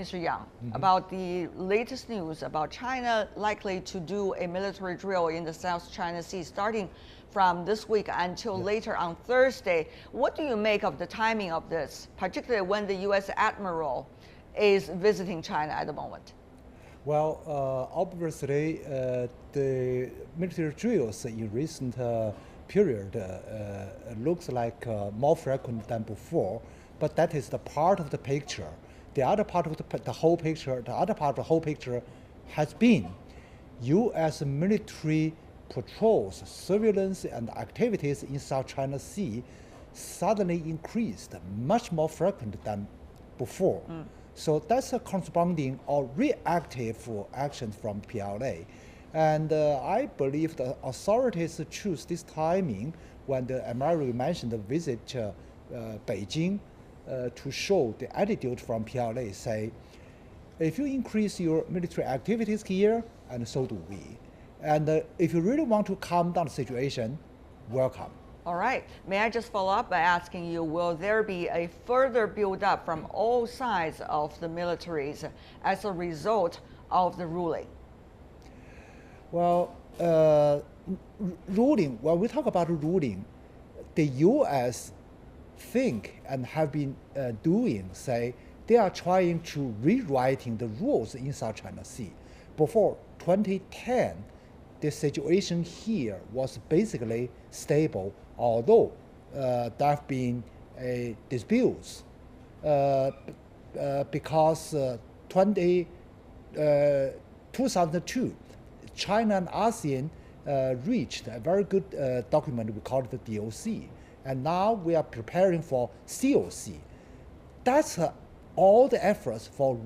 Mr. Yang, about the latest news about China likely to do a military drill in the South China Sea starting from this week until later on Thursday. What do you make of the timing of this, particularly when the U.S. Admiral is visiting China at the moment? Well, obviously, the military drills in recent period looks like more frequent than before, but that is the part of the picture. The other part of the whole picture, has been U.S. military patrols, surveillance, and activities in South China Sea suddenly increased, much more frequent than before. So that's a corresponding or reactive action from PLA. And I believe the authorities choose this timing when the American mentioned the visit to Beijing to show the attitude from PLA, say, if you increase your military activities here, and so do we. And if you really want to calm down the situation, welcome. All right. May I just follow up by asking you, will there be a further build-up from all sides of the militaries as a result of the ruling? Well, ruling, when we talk about ruling, the U.S. think and have been doing, say, they are trying to rewriting the rules in South China Sea. Before 2010, the situation here was basically stable, although there have been disputes because 2002, China and ASEAN reached a very good document, we call it the DOC, and now we are preparing for COC. That's all the efforts for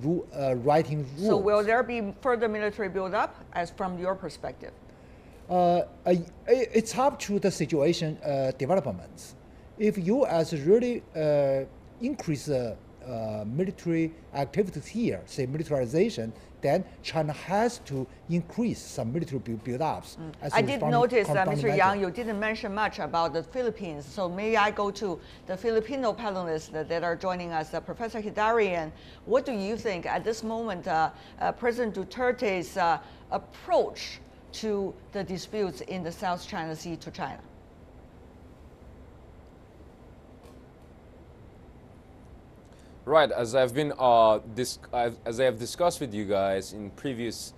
writing rules. So will there be further military build-up as from your perspective? It's up to the situation developments. If U.S. really increase military activities here, say militarization, then China has to increase some military build-ups. I did notice that, Mr. Yang, you didn't mention much about the Philippines. So may I go to the Filipino panelists that are joining us? Professor Heydarian, what do you think at this moment, President Duterte's approach to the disputes in the South China Sea to China? Right, as I've been as I have discussed with you guys in previous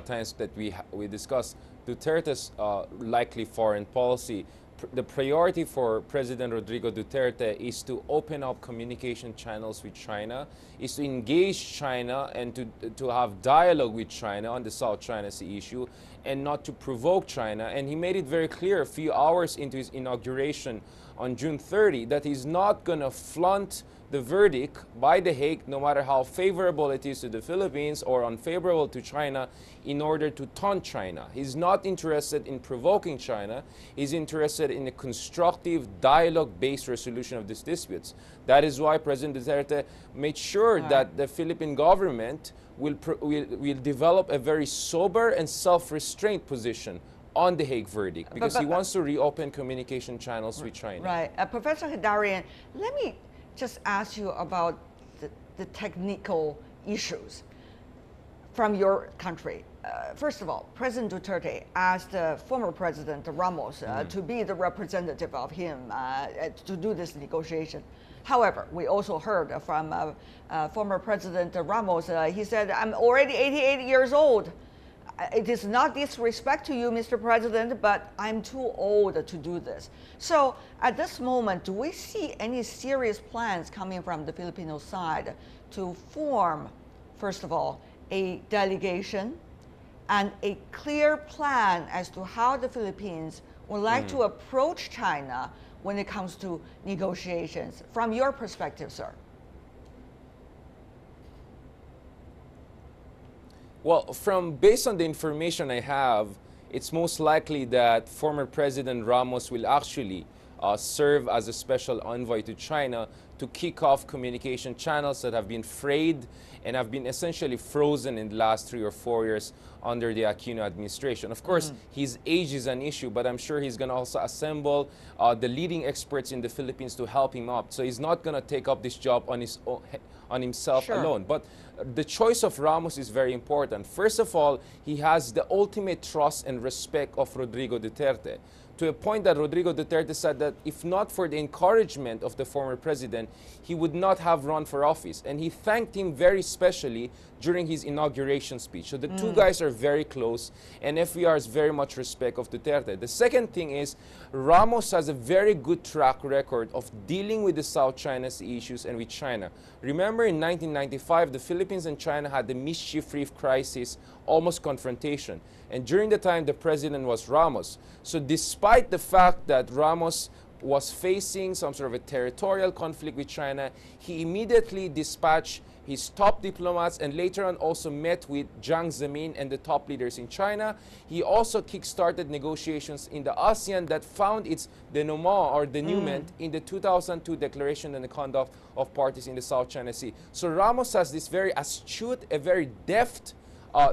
times that we discussed Duterte's likely foreign policy. The priority for President Rodrigo Duterte is to open up communication channels with China, is to engage China and to have dialogue with China on the South China Sea issue, and not to provoke China. And he made it very clear a few hours into his inauguration on June 30 that he's not going to flaunt the verdict by the Hague, no matter how favorable it is to the Philippines or unfavorable to China, in order to taunt China. He's not interested in provoking China. He's interested in a constructive, dialogue-based resolution of these disputes. That is why President Duterte made sure that the Philippine government will develop a very sober and self-restrained position on the Hague verdict, because he wants to reopen communication channels with China. Right. Professor Heydarian, let me just ask you about the technical issues from your country. First of all, President Duterte asked former President Ramos to be the representative of him to do this negotiation. However, we also heard from former President Ramos, he said, I'm already 88 years old. It is not disrespect to you, Mr. President, but I'm too old to do this. So at this moment, do we see any serious plans coming from the Filipino side to form, first of all, a delegation and a clear plan as to how the Philippines would like to approach China when it comes to negotiations? From your perspective, sir. Well, based on the information I have, it's most likely that former President Ramos will actually serve as a special envoy to China to kick off communication channels that have been frayed and have been essentially frozen in the last 3 or 4 years under the Aquino administration. Of course, his age is an issue, but I'm sure he's going to also assemble the leading experts in the Philippines to help him up. So he's not going to take up this job on his own, on himself alone. But the choice of Ramos is very important. First of all, he has the ultimate trust and respect of Rodrigo Duterte, to a point that Rodrigo Duterte said that if not for the encouragement of the former president, he would not have run for office. And he thanked him very specially during his inauguration speech. So the two guys are very close, and FVR has very much respect of Duterte. The second thing is, Ramos has a very good track record of dealing with the South China Sea issues and with China. Remember in 1995, the Philippines and China had the mischief-free crisis, almost confrontation. And during the time, the president was Ramos. So despite the fact that Ramos was facing some sort of a territorial conflict with China, he immediately dispatched his top diplomats and later on also met with Jiang Zemin and the top leaders in China. He also kick-started negotiations in the ASEAN that found its denouement or denouement in the 2002 Declaration on the Conduct of Parties in the South China Sea. So Ramos has this very astute, a very deft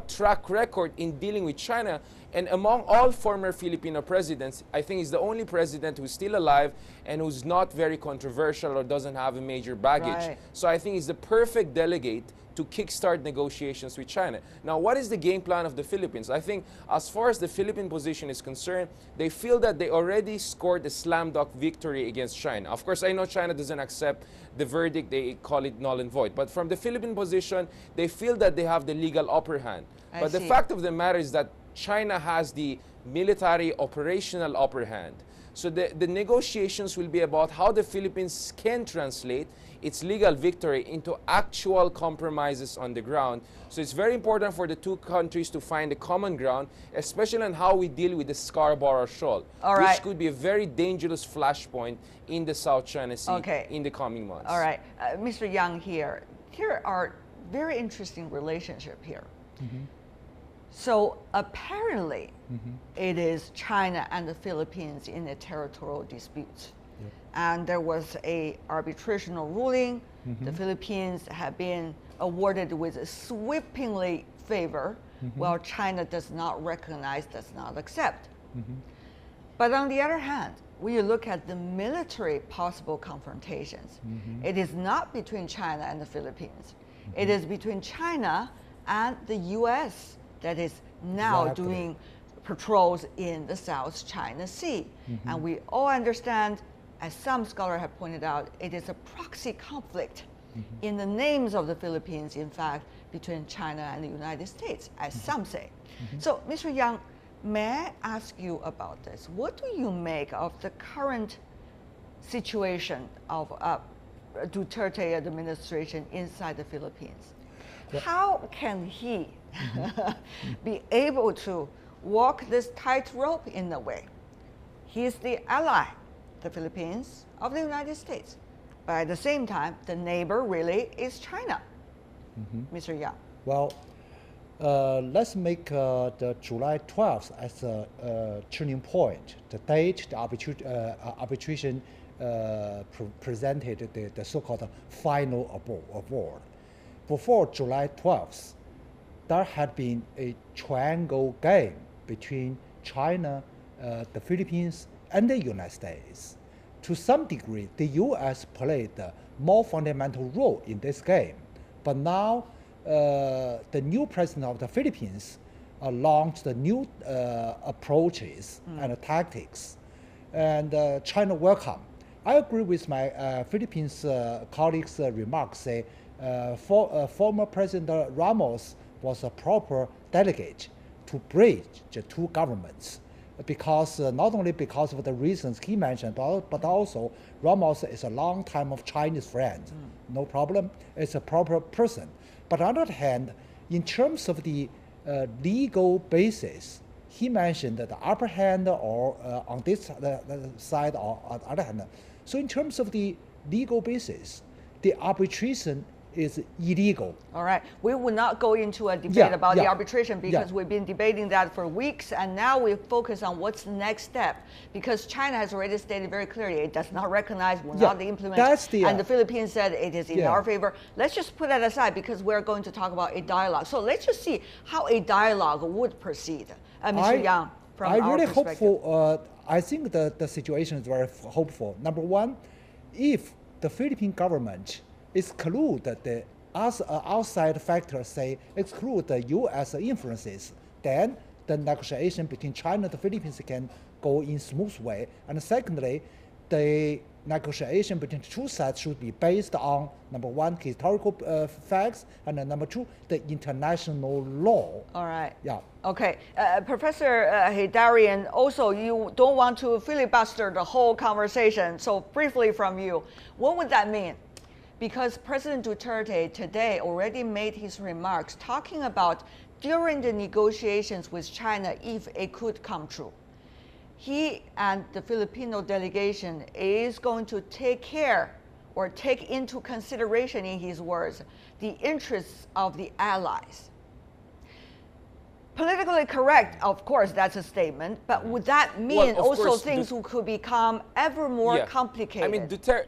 track record in dealing with China. And among all former Filipino presidents, I think he's the only president who's still alive and who's not very controversial or doesn't have a major baggage. So I think he's the perfect delegate to kickstart negotiations with China. Now, what is the game plan of the Philippines? I think as far as the Philippine position is concerned, they feel that they already scored a slam dunk victory against China. Of course, I know China doesn't accept the verdict. They call it null and void. But from the Philippine position, they feel that they have the legal upper hand. But the fact of the matter is that China has the military operational upper hand. So the negotiations will be about how the Philippines can translate its legal victory into actual compromises on the ground. So it's very important for the two countries to find a common ground, especially on how we deal with the Scarborough Shoal, which could be a very dangerous flashpoint in the South China Sea in the coming months. All right. Mr. Yang here. Here are very interesting relationship here. So apparently, it is China and the Philippines in a territorial dispute. And there was a arbitrational ruling. The Philippines have been awarded with a sweepingly favor, while China does not recognize, does not accept. But on the other hand, when you look at the military possible confrontations, it is not between China and the Philippines. It is between China and the US that is now doing patrols in the South China Sea. And we all understand, as some scholars have pointed out, it is a proxy conflict in the names of the Philippines, in fact, between China and the United States, as some say. So, Mr. Yang, may I ask you about this? What do you make of the current situation of Duterte administration inside the Philippines? How can he be able to walk this tightrope in a way? He is the ally, the Philippines, of the United States. But at the same time, the neighbor really is China. Mr. Yang. Well, let's make the July 12th as a turning point, the date the arbitration presented the so-called final award. Before July 12th, there had been a triangle game between China, the Philippines, and the United States. To some degree, the U.S. played a more fundamental role in this game. But now, the new president of the Philippines launched the new approaches and tactics, and China welcomed. I agree with my Philippines colleagues' remarks. Say, former President Ramos was a proper delegate to bridge the two governments, because not only because of the reasons he mentioned, but also Ramos is a long time of Chinese friend. No problem. It's a proper person. But on the other hand, in terms of the legal basis, he mentioned that the upper hand or on this side or on the other hand. So in terms of the legal basis, the arbitration is illegal. All right. We will not go into a debate about the yeah, arbitration because yeah. we've been debating that for weeks, and now we focus on what's the next step, because China has already stated very clearly it does not recognize, will not implement, and the Philippines said it is in our favor. Let's just put that aside because we're going to talk about a dialogue. So let's just see how a dialogue would proceed. Mr. Yang, from I'm our really perspective. hopeful. I think the situation is very hopeful. Number one, if the Philippine government exclude the outside factors, say exclude the U.S. influences, then the negotiation between China and the Philippines can go in smooth way. And secondly, the negotiation between the two sides should be based on, number one, historical facts, and number two, the international law. All right. Yeah. Okay. Professor Heydarian, also you don't want to filibuster the whole conversation. So briefly from you, what would that mean? Because President Duterte today already made his remarks talking about during the negotiations with China, if it could come true. He and the Filipino delegation is going to take care or take into consideration, in his words, the interests of the allies. Politically correct, of course, that's a statement, but would that mean also things could become ever more complicated? I mean, Duterte,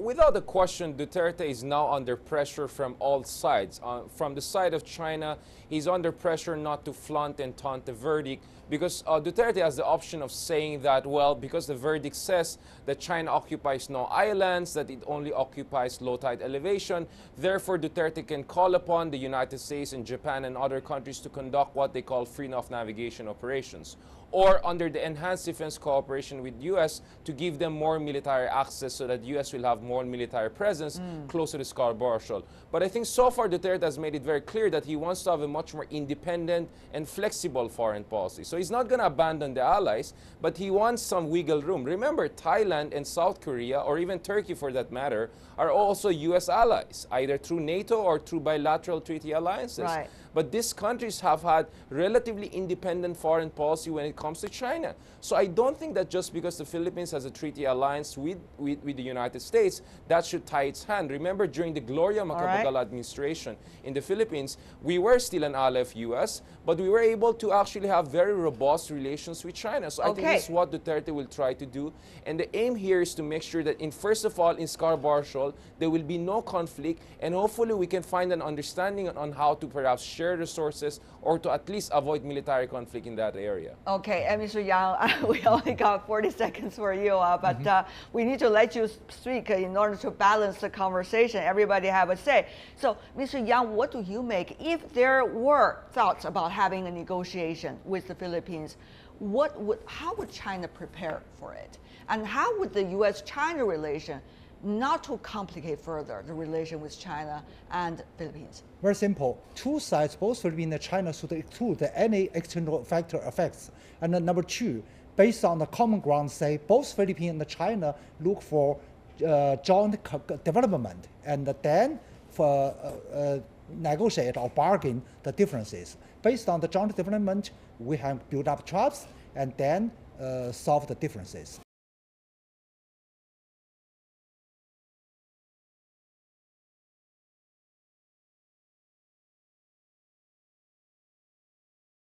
without a question, Duterte is now under pressure from all sides. From the side of China, he's under pressure not to flaunt and taunt the verdict, because Duterte has the option of saying that, well, because the verdict says that China occupies no islands, that it only occupies low tide elevation, therefore Duterte can call upon the United States and Japan and other countries to conduct what they call free enough navigation operations, or under the enhanced defense cooperation with U.S. to give them more military access so that U.S. will have more military presence close to the Scarborough Shoal. But I think so far Duterte has made it very clear that he wants to have a much more independent and flexible foreign policy. So he's not going to abandon the allies, but he wants some wiggle room. Remember, Thailand and South Korea, or even Turkey for that matter, are also U.S. allies, either through NATO or through bilateral treaty alliances. Right. But these countries have had relatively independent foreign policy when it comes to China. So I don't think that just because the Philippines has a treaty alliance with the United States, that should tie its hand. Remember, during the Gloria Macapagal administration in the Philippines, we were still an ally of U.S., but we were able to actually have very robust relations with China. So I think this is what Duterte will try to do. And the aim here is to make sure that, first of all, in Scarborough Shoal, there will be no conflict, and hopefully we can find an understanding on how to perhaps share resources or to at least avoid military conflict in that area. Okay, and Mr. Yang, we only got 40 seconds for you, but we need to let you speak in order to balance the conversation. Everybody have a say. So, Mr. Yang, what do you make if there were thoughts about having a negotiation with the Philippines? How would China prepare for it? And how would the U.S.-China relation not to complicate further the relation with China and Philippines? Very simple. Two sides, both Philippines and China, should exclude any external factor effects. And then number two, based on the common ground, say both Philippines and China look for joint development, and then for negotiate or bargain the differences. Based on the joint development, we have built up trust and then solve the differences.